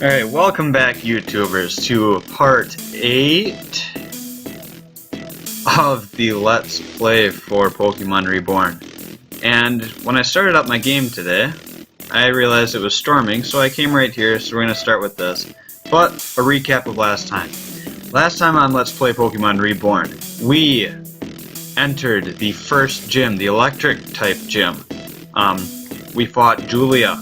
Alright, welcome back YouTubers to part 8 of the Let's Play for Pokemon Reborn. And when I started up my game today, I realized it was storming, so I came right here, so we're going to start with this. But, a recap of last time. Last time on Let's Play Pokemon Reborn, we entered the first gym, the electric type gym. We fought Julia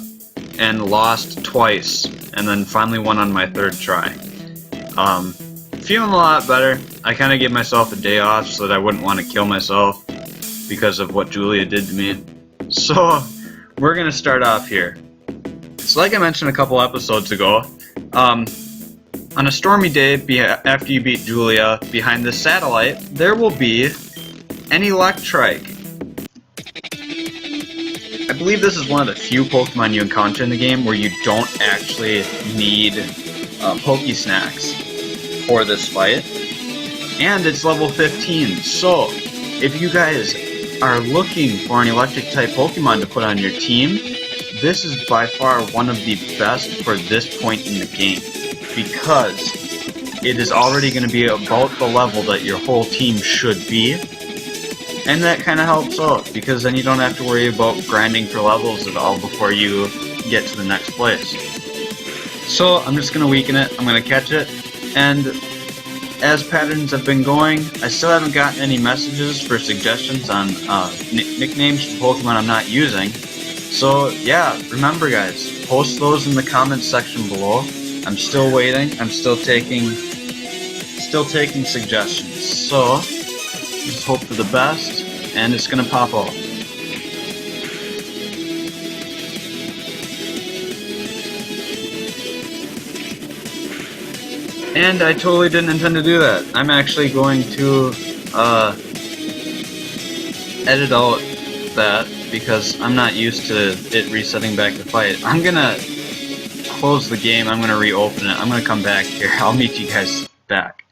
and lost twice, and then finally won on my third try. Feeling a lot better. I kind of gave myself a day off so that I wouldn't want to kill myself because of what Julia did to me. So, we're going to start off here. So like I mentioned a couple episodes ago, on a stormy day after you beat Julia, behind this satellite, there will be an Electrike. I believe this is one of the few Pokemon you encounter in the game where you don't actually need Pokesnacks for this fight. And it's level 15, so if you guys are looking for an electric type Pokemon to put on your team, this is by far one of the best for this point in the game, because it is already going to be about the level that your whole team should be. And that kind of helps out, because then you don't have to worry about grinding for levels at all before you get to the next place. So I'm just going to weaken it, I'm going to catch it, and as patterns have been going, I still haven't gotten any messages for suggestions on nicknames for Pokemon I'm not using. So yeah, remember guys, post those in the comments section below. I'm still waiting, I'm still taking suggestions. So just hope for the best, and it's gonna pop off. And I totally didn't intend to do that. I'm actually going to edit out that because I'm not used to it resetting back the fight. I'm gonna close the game, I'm gonna reopen it, I'm gonna come back here, I'll meet you guys back.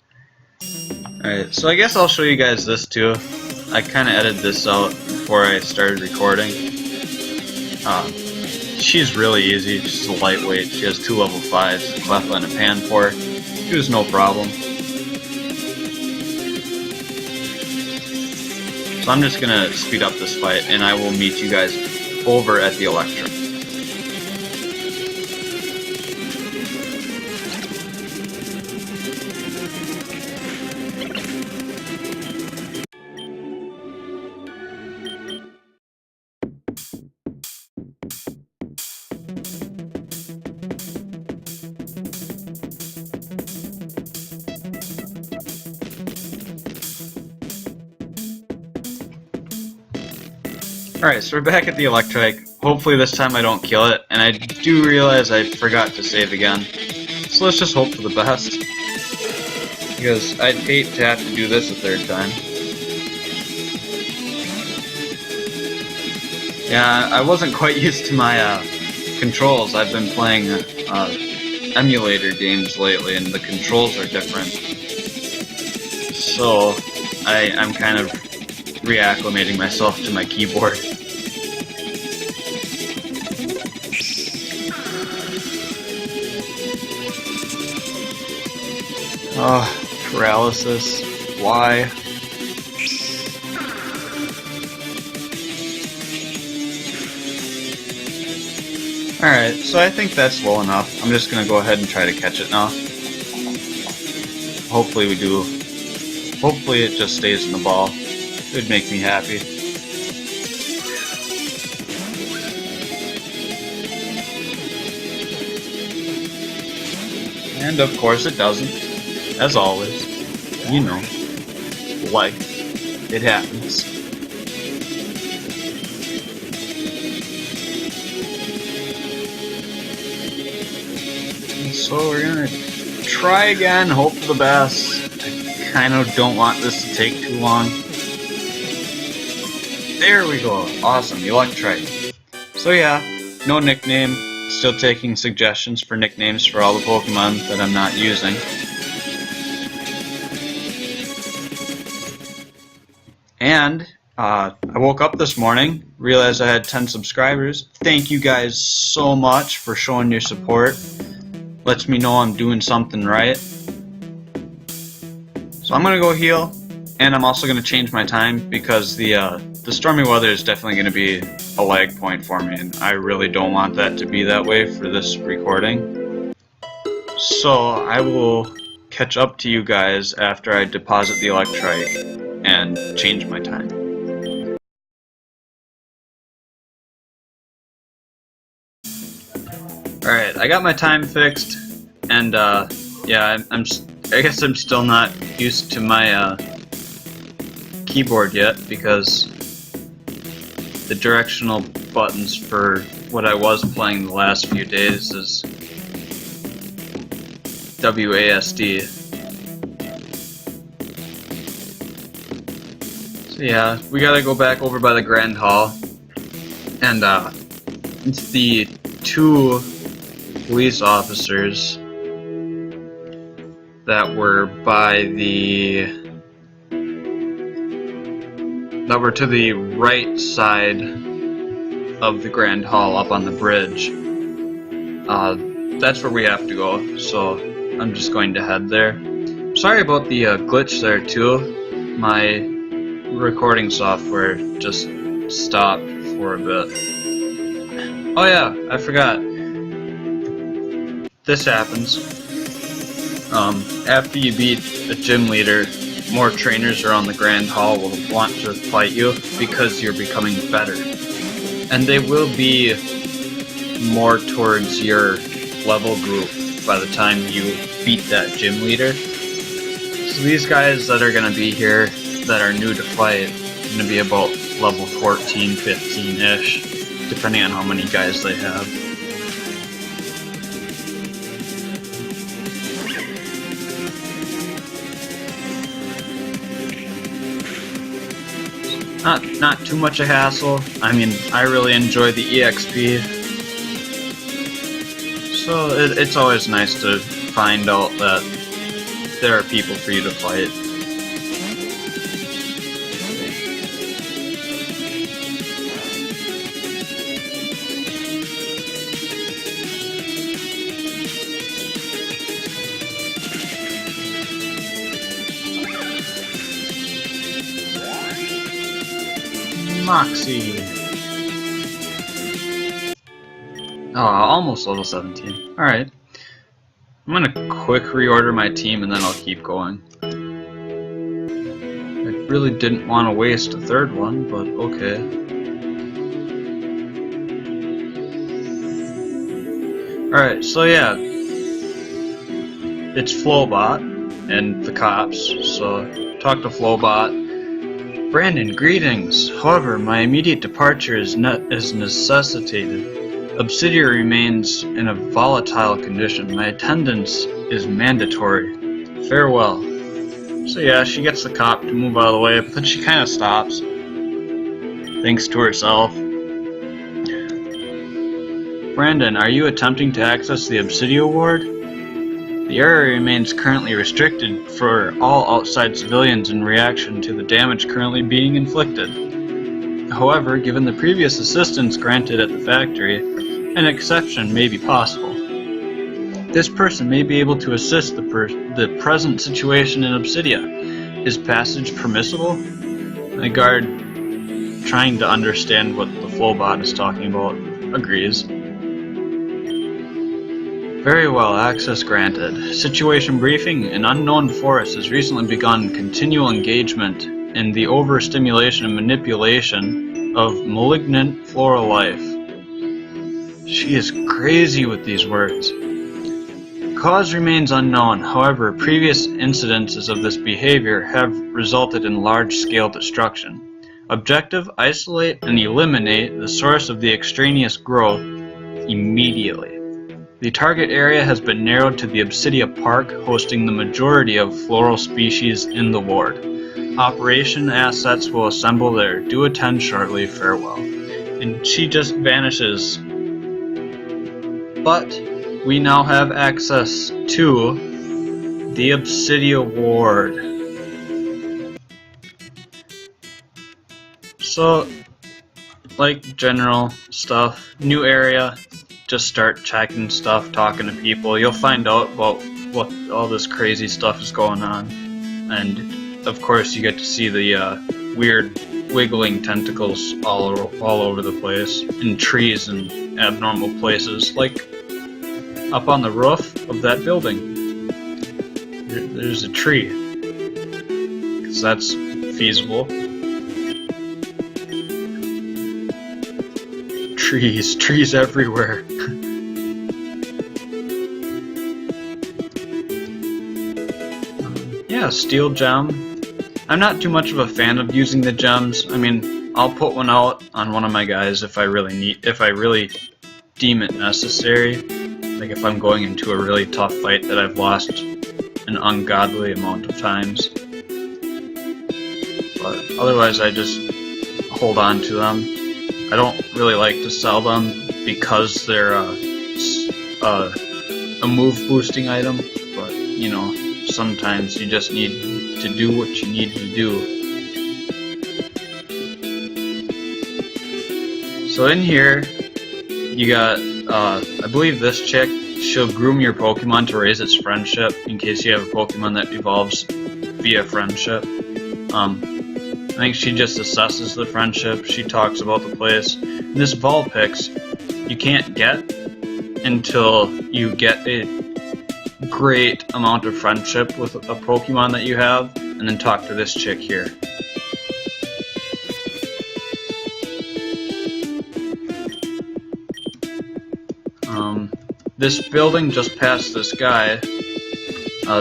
Alright, so I guess I'll show you guys this too. I kinda edited this out before I started recording. She's really easy, she's a lightweight, she has 2 level 5s, Cleffa and a Panpour. She was no problem. So I'm just gonna speed up this fight and I will meet you guys over at the Electric. Alright, so we're back at the Electrike. Hopefully this time I don't kill it, and I do realize I forgot to save again. So let's just hope for the best, because I'd hate to have to do this a third time. Yeah, I wasn't quite used to my controls. I've been playing emulator games lately, and the controls are different. So I'm kind of reacclimating myself to my keyboard. Oh, paralysis. Why? Alright, so I think that's low enough. I'm just gonna go ahead and try to catch it now. Hopefully we do. Hopefully it just stays in the ball. It would make me happy. And of course it doesn't. As always. You know. Life. It happens. And so we're gonna try again, hope for the best. I kind of don't want this to take too long. There we go. Awesome. Electrike. So yeah, no nickname. Still taking suggestions for nicknames for all the Pokemon that I'm not using. And I woke up this morning, realized I had 10 subscribers. Thank you guys so much for showing your support. lets me know I'm doing something right. So I'm gonna go heal, and I'm also gonna change my time because the stormy weather is definitely gonna be a lag point for me, and I really don't want that to be that way for this recording. So I will catch up to you guys after I deposit the electrite and change my time. Alright, I got my time fixed, and yeah, I guess I'm still not used to my keyboard yet because the directional buttons for what I was playing the last few days is WASD. So yeah, we gotta go back over by the Grand Hall, and it's the two police officers that were to the right side of the Grand Hall up on the bridge. That's where we have to go, so I'm just going to head there. Sorry about the glitch there too. My recording software just stopped for a bit. Oh yeah, I forgot. This happens. After you beat a gym leader, more trainers around the Grand Hall will want to fight you because you're becoming better. And they will be more towards your level group by the time you beat that gym leader. So these guys that are going to be here that are new to fight are going to be about level 14, 15-ish, depending on how many guys they have. Not too much a hassle. I mean, I really enjoy the EXP. So it's always nice to find out that there are people for you to fight. Moxie. Oh, almost level 17. Alright. I'm gonna quick reorder my team and then I'll keep going. I really didn't want to waste a third one, but okay. Alright, so yeah. It's Flowbot and the cops, so talk to Flowbot. Brandon, greetings. However, my immediate departure is necessitated. Obsidia remains in a volatile condition. My attendance is mandatory. Farewell. So yeah, she gets the cop to move out of the way, but then she kind of stops. Thinks to herself. Brandon, are you attempting to access the Obsidia ward? The area remains currently restricted for all outside civilians in reaction to the damage currently being inflicted. However, given the previous assistance granted at the factory, an exception may be possible. This person may be able to assist the present situation in Obsidia. Is passage permissible? The guard, trying to understand what the Flowbot is talking about, agrees. Very well, access granted. Situation briefing. An unknown force has recently begun continual engagement in the overstimulation and manipulation of malignant floral life. She is crazy with these words. Cause remains unknown. However, previous incidences of this behavior have resulted in large-scale destruction. Objective: isolate and eliminate the source of the extraneous growth immediately. The target area has been narrowed to the Obsidia Park, hosting the majority of floral species in the ward. Operation assets will assemble there. Do attend shortly. Farewell. And she just vanishes. But we now have access to the Obsidia ward. So, like general stuff, new area, just start checking stuff, talking to people. You'll find out about what all this crazy stuff is going on. And of course you get to see the weird wiggling tentacles all over the place, in trees and abnormal places, like up on the roof of that building. There's a tree, because that's feasible. Trees everywhere. Yeah, steel gem. I'm not too much of a fan of using the gems. I mean, I'll put one out on one of my guys if I really deem it necessary. Like if I'm going into a really tough fight that I've lost an ungodly amount of times. But otherwise I just hold on to them. I don't really like to sell them because they're a move boosting item, but you know, sometimes you just need to do what you need to do. So in here, you got, I believe this chick, she'll groom your Pokemon to raise its friendship in case you have a Pokemon that evolves via friendship. I think she just assesses the friendship, she talks about the place. And this Vulpix, you can't get until you get a great amount of friendship with a Pokemon that you have, and then talk to this chick here. This building just past this guy,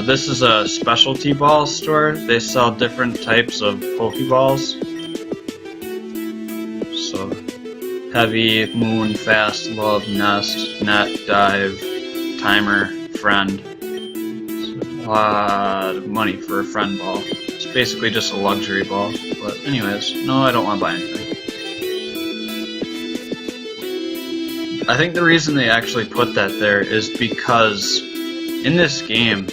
this is a specialty ball store. They sell different types of Pokeballs. So, Heavy, Moon, Fast, Love, Nest, Net, Dive, Timer, Friend. A lot of money for a friend ball. It's basically just a luxury ball. But anyways, no, I don't want to buy anything. I think the reason they actually put that there is because in this game,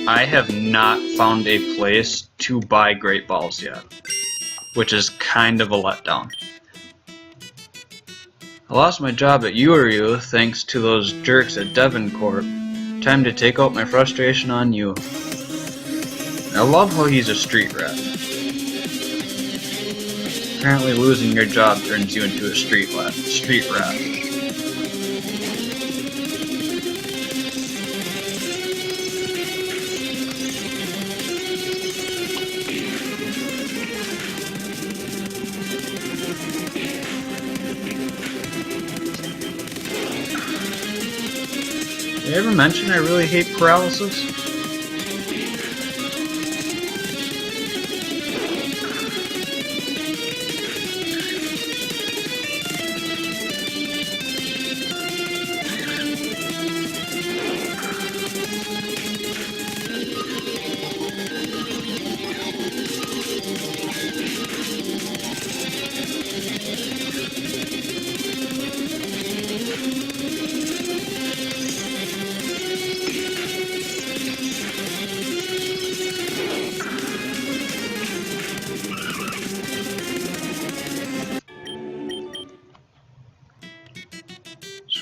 I have not found a place to buy Great Balls yet, which is kind of a letdown. I lost my job at Uriu thanks to those jerks at Devon Corp. Time to take out my frustration on you. I love how he's a street rat. Apparently losing your job turns you into a street rat. Did I ever mention I really hate paralysis?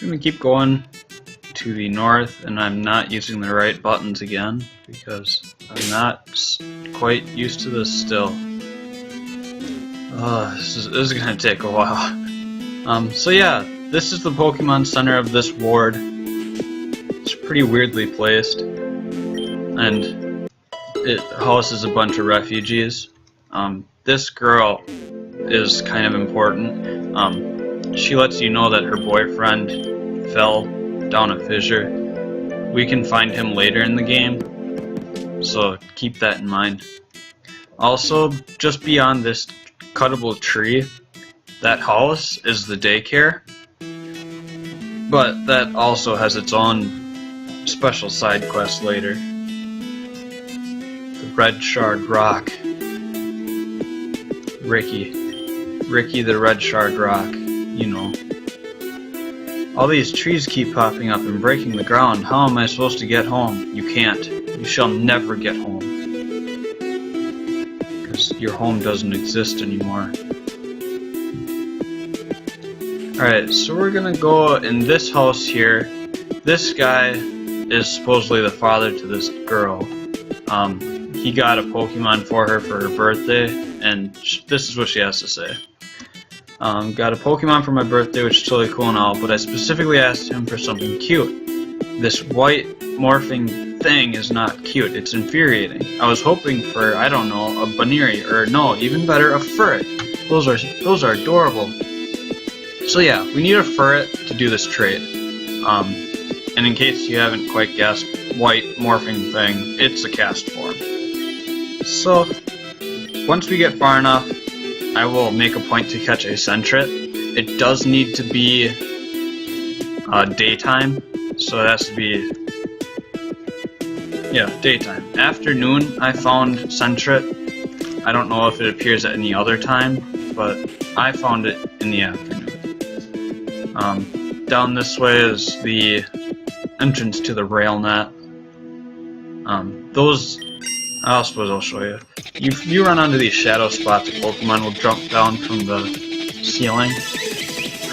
I'm going to keep going to the north, and I'm not using the right buttons again because I'm not quite used to this still. This is going to take a while. So yeah, this is the Pokemon Center of this ward. It's pretty weirdly placed, and it houses a bunch of refugees. This girl is kind of important. She lets you know that her boyfriend fell down a fissure. We can find him later in the game, so keep that in mind. Also, just beyond this cuttable tree, that house is the daycare, but that also has its own special side quest later. The Red Shard Rock. Ricky the Red Shard Rock, you know. All these trees keep popping up and breaking the ground. How am I supposed to get home? You can't. You shall never get home. Because your home doesn't exist anymore. Alright, so we're gonna go in this house here. This guy is supposedly the father to this girl. He got a Pokemon for her birthday, and this is what she has to say. Got a Pokemon for my birthday, which is totally cool and all, but I specifically asked him for something cute. This white morphing thing is not cute, it's infuriating. I was hoping for, I don't know, a Baneri, or no, even better, a Furret. Those are adorable. So yeah, we need a Furret to do this trade. And in case you haven't quite guessed, white morphing thing, it's a cast form. So, once we get far enough, I will make a point to catch a Sentret. It does need to be daytime, so it has to be, yeah, daytime. Afternoon, I found Sentret. I don't know if it appears at any other time, but I found it in the afternoon. Down this way is the entrance to the rail net. I suppose I'll show you. You run onto these shadow spots, Pokemon will jump down from the ceiling.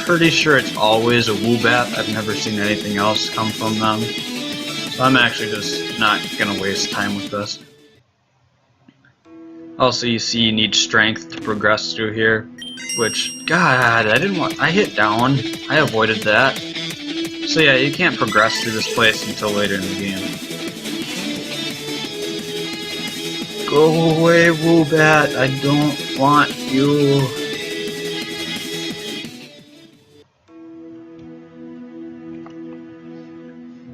Pretty sure it's always a Woobat. I've never seen anything else come from them. So I'm actually just not gonna waste time with this. Also, you see you need strength to progress through here, which, God, I hit down. I avoided that. So yeah, you can't progress through this place until later in the game. Go away, Woobat, I don't want you.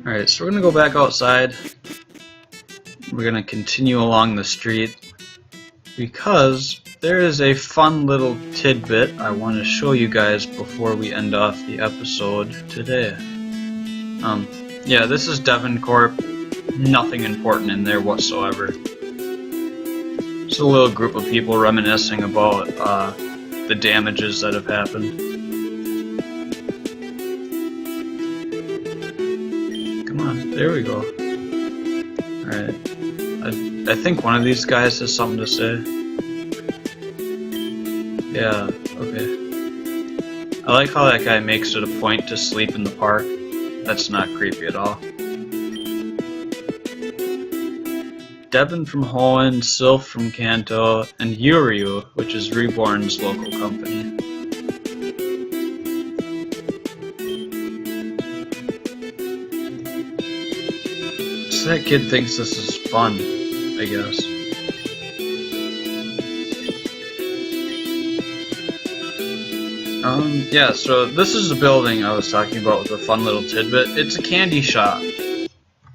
Alright, so we're gonna go back outside. We're gonna continue along the street, because there is a fun little tidbit I want to show you guys before we end off the episode today. Yeah, this is Devoncorp. Nothing important in there whatsoever. Just a little group of people reminiscing about the damages that have happened. Come on, there we go. Alright. I think one of these guys has something to say. Yeah, okay. I like how that guy makes it a point to sleep in the park. That's not creepy at all. Devon from Hoenn, Sylph from Kanto, and Yuryu, which is Reborn's local company. So that kid thinks this is fun, I guess. Yeah, so this is the building I was talking about with a fun little tidbit. It's a candy shop.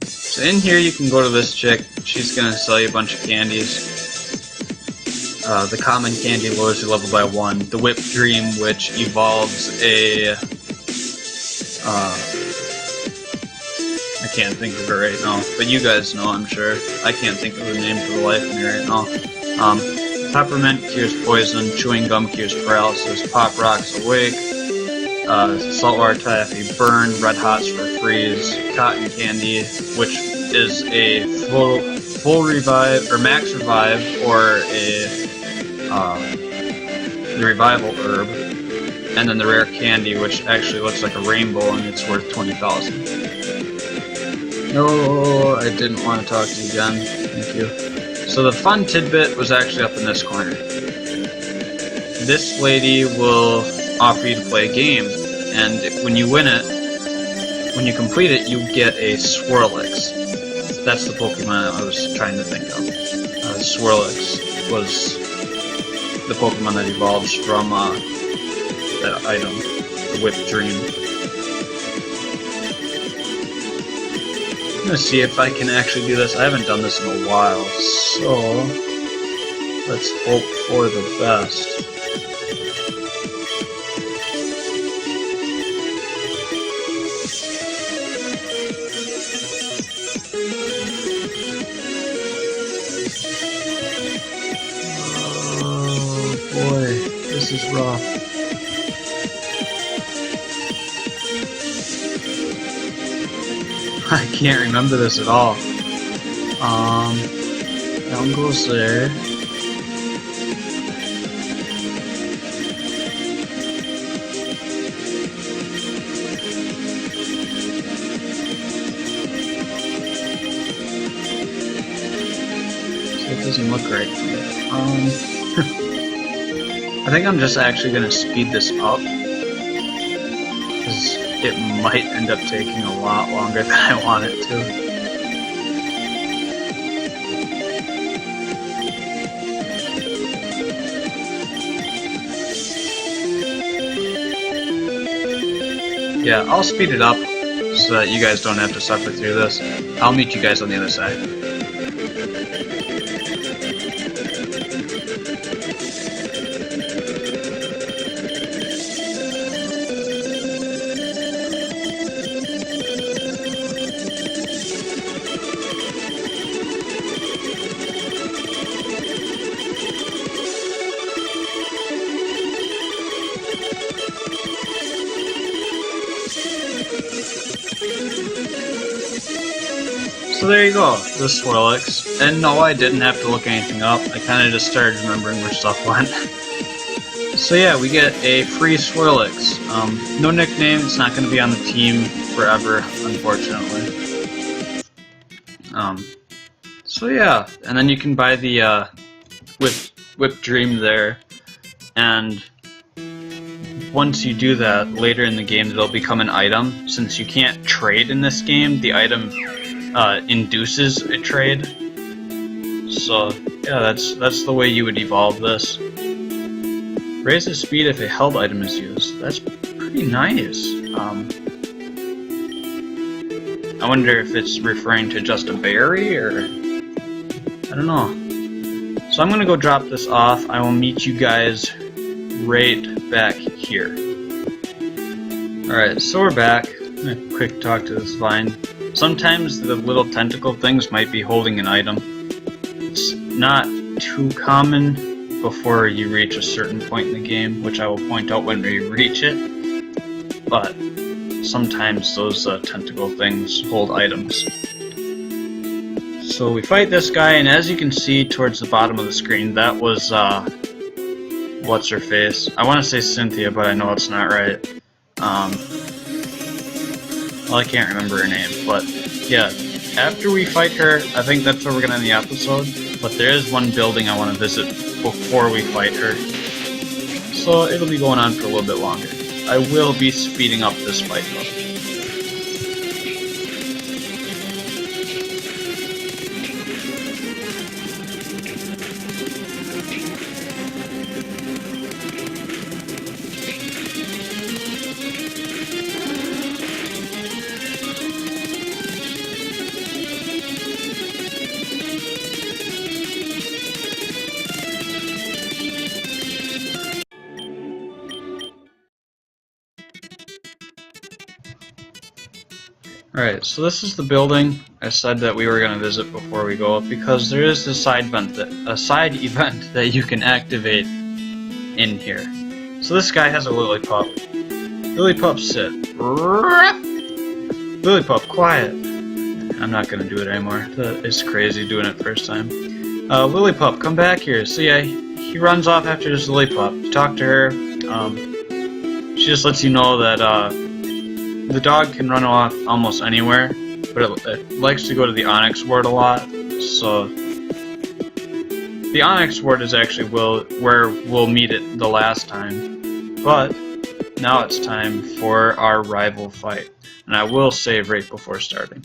So in here you can go to this chick, she's gonna sell you a bunch of candies. The common candy lowers your level by 1. The Whipped Dream, which evolves a... I can't think of it right now, but you guys know, I'm sure. I can't think of the name for the life of me right now. Peppermint cures poison, chewing gum cures paralysis, pop rocks awake, saltwater taffy burn, red hots for freeze, cotton candy, which is a full revive or max revive, or the revival herb, and then the rare candy, which actually looks like a rainbow and it's worth 20,000. No, I didn't want to talk to you again. Thank you. So the fun tidbit was actually up in this corner. This lady will offer you to play a game, and when you win it, when you complete it, you get a Swirlix. That's the Pokemon I was trying to think of. Swirlix was the Pokemon that evolves from that item, the Whipped Dream. I'm gonna see if I can actually do this. I haven't done this in a while, so let's hope for the best. Oh boy, this is rough. I can't remember this at all. Down goes there. Doesn't look right to me. I think I'm just actually gonna speed this up, because it might end up taking a lot longer than I want it to. Yeah, I'll speed it up so that you guys don't have to suffer through this. I'll meet you guys on the other side. So there you go, the Swirlix. And no, I didn't have to look anything up. I kind of just started remembering where stuff went. So yeah, we get a free Swirlix. No nickname, it's not going to be on the team forever, unfortunately. So yeah, and then you can buy the Whip Dream there, and once you do that, later in the game it'll become an item. Since you can't trade in this game, the item induces a trade. So yeah, that's the way you would evolve this. Raise the speed if a held item is used. That's pretty nice. I wonder if it's referring to just a berry, or I don't know. So I'm gonna go drop this off. I will meet you guys right back here. Alright, so we're back. I'm gonna quick talk to this vine. Sometimes the little tentacle things might be holding an item. It's not too common before you reach a certain point in the game, which I will point out when we reach it, but sometimes those tentacle things hold items. So we fight this guy, and as you can see towards the bottom of the screen, that was what's her face? I want to say Cynthia, but I know it's not right. Well, I can't remember her name, but yeah, after we fight her, I think that's where we're going to end the episode, but there is one building I want to visit before we fight her, so it'll be going on for a little bit longer. I will be speeding up this fight though. Alright, so this is the building I said that we were going to visit before we go, because there is a side event that you can activate in here. So this guy has a Lillipup. Lillipup, sit. Lillipup, quiet. I'm not going to do it anymore. It's crazy doing it first time. Lillipup, come back here. So yeah, he runs off after this Lillipup. You talk to her. She just lets you know that the dog can run off almost anywhere, but it likes to go to the Onyx Ward a lot, so the Onyx Ward is actually where we'll meet it the last time, but now it's time for our rival fight, and I will save right before starting.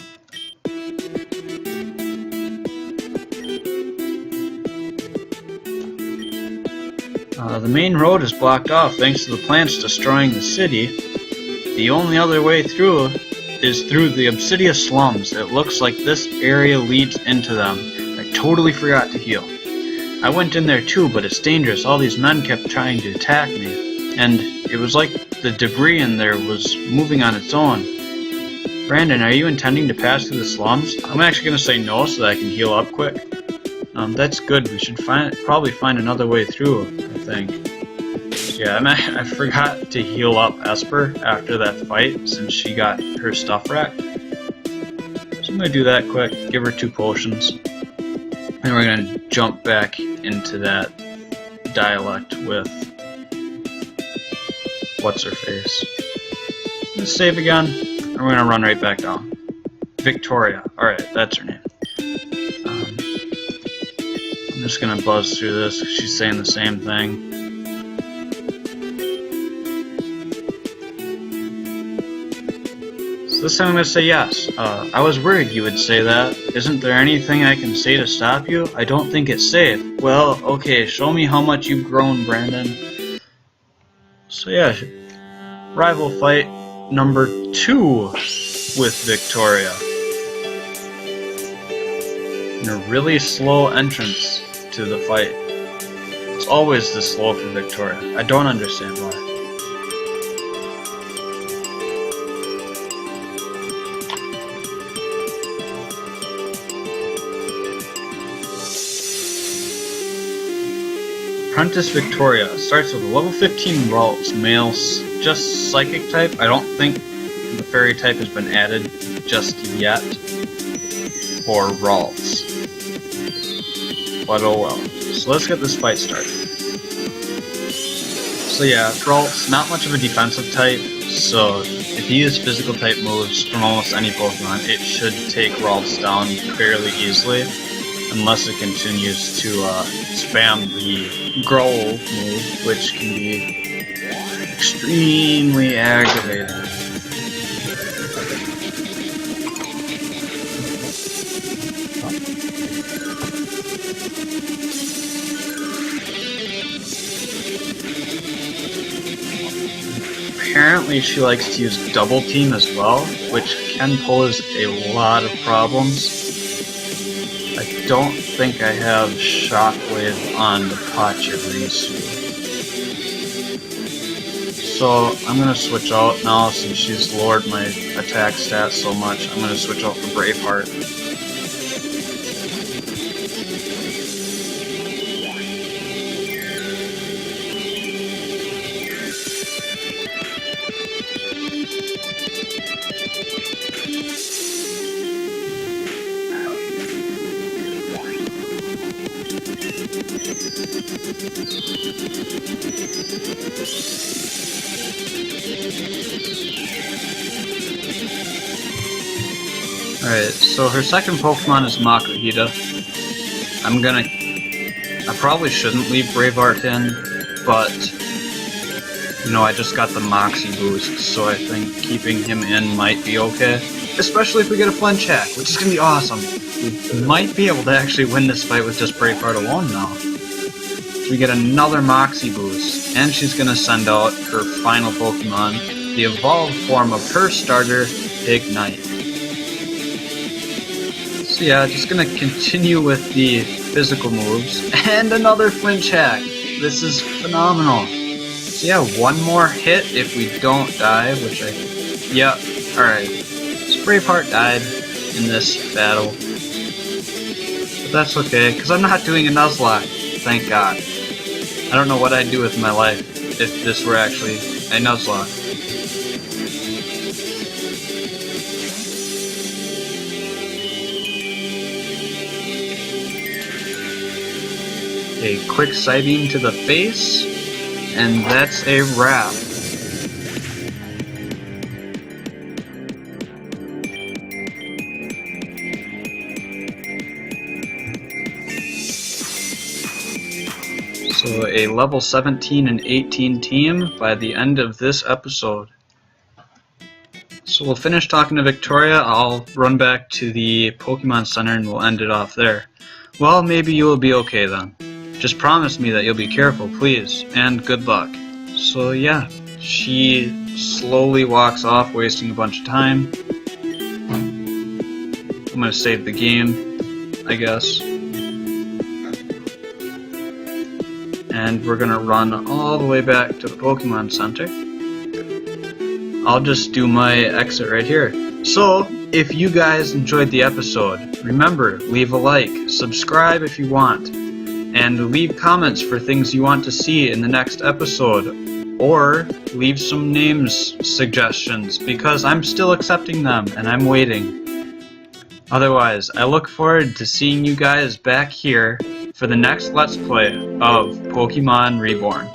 The main road is blocked off thanks to the plants destroying the city. The only other way through is through the Obsidia slums. It looks like this area leads into them. I totally forgot to heal. I went in there too, but it's dangerous. All these men kept trying to attack me, and it was like the debris in there was moving on its own. Brandon, are you intending to pass through the slums? I'm actually going to say no so that I can heal up quick. That's good. We should probably find another way through, I think. Yeah, I forgot to heal up Esper after that fight since she got her stuff wrecked. So I'm going to do that quick, give her 2 potions, and we're going to jump back into that dialect with what's-her-face. Let's save again, and we're going to run right back down. Victoria, alright, that's her name. just gonna buzz through this because she's saying the same thing. So this time I'm gonna say yes. I was worried you would say that. Isn't there anything I can say to stop you? I don't think it's safe. Well, okay, show me how much you've grown, Brandon. So yeah, rival fight number 2 with Victoria. And a really slow entrance to the fight. It's always this slow for Victoria. I don't understand why. Apprentice Victoria starts with a level 15 Ralts, male, just psychic type. I don't think the fairy type has been added just yet for Ralts. But oh well. So let's get this fight started. So yeah, Ralts, not much of a defensive type, so if you use physical type moves from almost any Pokemon, it should take Ralts down fairly easily. Unless it continues to spam the growl move, which can be extremely aggravating. Apparently she likes to use double team as well, which can pose a lot of problems. I don't think I have Shockwave on the Pachirisu. So I'm going to switch out now since she's lowered my attack stats so much. I'm going to switch out for Braveheart. Alright, so her second Pokemon is Makuhita. I probably shouldn't leave Braveheart in, but, you know, I just got the Moxie boost, so I think keeping him in might be okay. Especially if we get a flinch hack, which is going to be awesome. We might be able to actually win this fight with just Braveheart alone now. So we get another Moxie boost, and she's going to send out her final Pokemon, the evolved form of her starter, Ignite. So yeah, just gonna continue with the physical moves, and another flinch hack. This is phenomenal. So yeah, one more hit if we don't die, which yeah, alright. So Braveheart died in this battle. But that's okay, because I'm not doing a Nuzlocke, thank God. I don't know what I'd do with my life if this were actually a Nuzlocke. A quick Psybeam to the face, and that's a wrap. So a level 17 and 18 team by the end of this episode. So we'll finish talking to Victoria, I'll run back to the Pokemon Center and we'll end it off there. Well, maybe you will be okay then. Just promise me that you'll be careful, please, and good luck. So yeah, she slowly walks off, wasting a bunch of time. I'm gonna save the game, I guess. And we're gonna run all the way back to the Pokemon Center. I'll just do my exit right here. So, if you guys enjoyed the episode, remember, leave a like, subscribe if you want, and leave comments for things you want to see in the next episode, or leave some names suggestions, because I'm still accepting them, and I'm waiting. Otherwise, I look forward to seeing you guys back here for the next Let's Play of Pokemon Reborn.